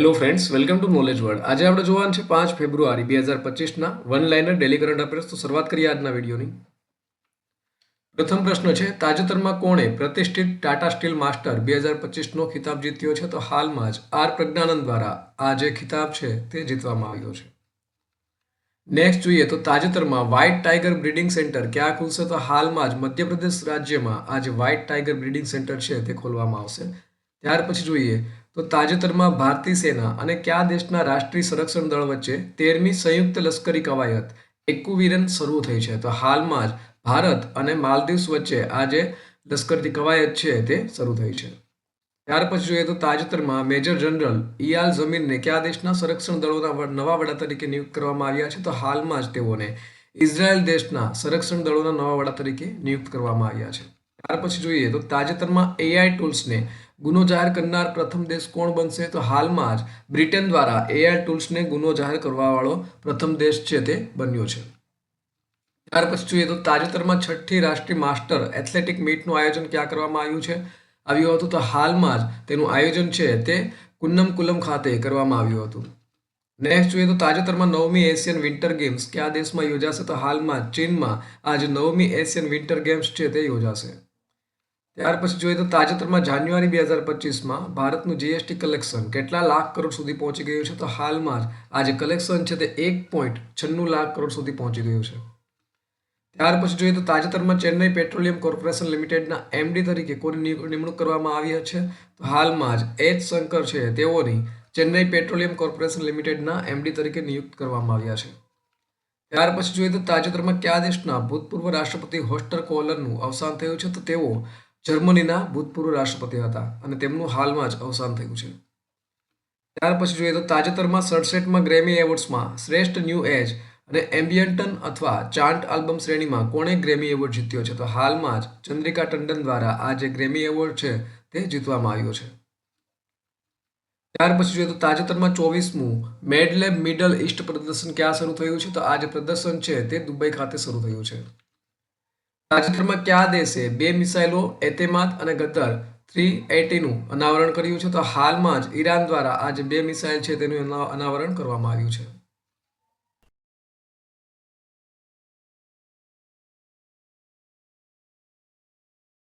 Hello friends, welcome to knowledge world. આજે આપણે જોવાનું છે 5 ફેબ્રુઆરી 2025ના one liner daily current affairs. તો શરૂઆત કરીએ આજના વિડીયોની. પ્રથમ પ્રશ્ન છે, તાજેતરમાં કોણે પ્રતિષ્ઠિત ટાટા સ્ટીલ માસ્ટર 2025નો ખિતાબ જીત્યો છે? તો હાલમાં જ આર પ્રજ્ઞાનંદ દ્વારા આ જે ખિતાબ છે તે જીતવામાં આવ્યો છે. નેક્સ્ટ જોઈએ તો તાજેતરમાં વ્હાઇટ ટાઈગર બ્રીડિંગ સેન્ટર ક્યાં ખુલશે? તો હાલમાં જ મધ્યપ્રદેશ રાજ્યમાં આ જે વ્હાઇટ ટાઈગર બ્રીડિંગ સેન્ટર છે તે ખોલવામાં આવશે. ત્યાર પછી જોઈએ તો તાજેતરમાં ભારતીય સેના અને કયા દેશના રાષ્ટ્રીય સંરક્ષણ દળ વચ્ચે 13મી સંયુક્ત લશ્કરી કવાયત એક્વિવિરન શરૂ થઈ છે? તો હાલમાં જ ભારત અને માલદીવ્સ વચ્ચે આ જે લશ્કરી કવાયત છે તે શરૂ થઈ છે. ત્યાર પછી જોઈએ તો તાજેતરમાં મેજર જનરલ ઇયાલ ઝમીરને કયા દેશના સંરક્ષણ દળોના નવા વડા તરીકે નિયુક્ત કરવામાં આવ્યા છે? તો હાલમાં જ તેઓને ઇઝરાયલ દેશના સંરક્ષણ દળોના નવા વડા તરીકે નિયુક્ત કરવામાં આવ્યા છે. ત્યાર પછી જોઈએ તો તાજેતરમાં એઆઈ ટૂલ્સને ગુનો જાહેર કરનાર પ્રથમ દેશ કોણ બનશે? તો હાલમાં જ બ્રિટન દ્વારા એઆઈ ટૂલ્સને ગુનો જાહેર કરવાવાળો પ્રથમ દેશ છે તે બન્યો છે. ત્યાર પછી જોઈએ તો તાજેતરમાં 6ઠ્ઠી રાષ્ટ્રીય માસ્ટર એથ્લેટિક મીટનું આયોજન ક્યાં કરવામાં આવ્યું હતું? તો હાલમાં જ તેનું આયોજન છે તે કુન્નમકુલમ ખાતે કરવામાં આવ્યું હતું. નેક્સ્ટ જોઈએ તો તાજેતરમાં 9મી એશિયન વિન્ટર ગેમ્સ કયા દેશમાં યોજાશે? તો હાલમાં ચીનમાં આ જે 9મી એશિયન વિન્ટર ગેમ્સ છે તે યોજાશે. ત્યાર પછી જોઈએ તો તાજેતરમાં જાન્યુઆરી 2025માં ભારતનું જીએસટી કલેક્શન કેટલા લાખ કરોડ સુધી પહોંચી ગયું છે? તો હાલમાં જ આ જે કલેક્શન છે તે 1.96 લાખ કરોડ સુધી પહોંચી ગયું છે. ત્યાર પછી જોઈએ તો તાજેતરમાં ચેન્નઈ પેટ્રોલિયમ કોર્પોરેશન લિમિટેડના એમડી તરીકે કોની નિમણૂક કરવામાં આવી છે? તો હાલમાં જ એચ શંકર છે તેઓની ચેન્નઈ પેટ્રોલિયમ કોર્પોરેશન લિમિટેડના એમડી તરીકે નિયુક્ત કરવામાં આવ્યા છે. ત્યાર પછી જોઈએ તો તાજેતરમાં કયા દેશના ભૂતપૂર્વ રાષ્ટ્રપતિ હોસ્ટર કોહલરનું અવસાન થયું છે? તો તેઓ જર્મનીના ભૂતપૂર્વ રાષ્ટ્રપતિ હતા અને તેમનું હાલમાં જ અવસાન થયું છે. ત્યાર પછી જોઈએ તો તાજેતરમાં 67માં ગ્રેમી એવોર્ડ્સમાં શ્રેષ્ઠ ન્યૂ એજ અને એમ્બિયન્ટન અથવા ચાન્ટ આલ્બમ શ્રેણીમાં કોણે ગ્રેમી એવોર્ડ જીત્યો છે? તો હાલમાં જ ચંદ્રિકા ટંડન દ્વારા આ જે ગ્રેમી એવોર્ડ છે તે જીતવામાં આવ્યો છે. ત્યાર પછી જોઈએ તો તાજેતરમાં 24મું મેડલેબ મિડલ ઈસ્ટ પ્રદર્શન ક્યાં શરૂ થયું છે? તો આ જે પ્રદર્શન છે તે દુબઈ ખાતે શરૂ થયું છે. તાજેતરમાં કયા દેશે 2 મિસાઇલો એતેમાદ અને ગદ્દર 380નું અનાવરણ કર્યું છે? તો હાલમાં જ ઈરાન દ્વારા આ જે 2 મિસાઇલ છે તેનું અનાવરણ કરવામાં આવ્યું છે.